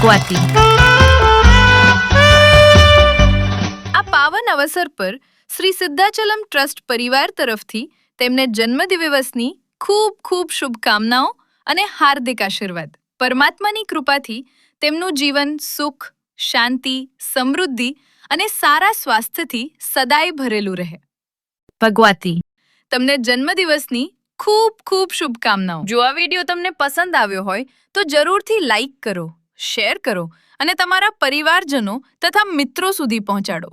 ભગવાતી। આ પાવન અવસર પર શ્રી સિદ્ધાચલમ ટ્રસ્ટ પરિવાર તરફથી તેમને જન્મદિવસની ખૂબ ખૂબ શુભકામનાઓ અને હાર્દિક આશીર્વાદ। પરમાત્માની કૃપાથી તેમનું જીવન સુખ, શાંતિ, સમૃદ્ધિ અને સારા સ્વાસ્થ્યથી સદાય ભરેલું રહે। ભગવાતી। તમને જન્મદિવસની ખૂબ ખૂબ શુભકામનાઓ। જો આ વિડીયો તમને પસંદ આવ્યો હોય તો જરૂરથી લાઈક કરો, શેર કરો અને તમારા પરિવારજનો તથા મિત્રો સુધી પહોંચાડો।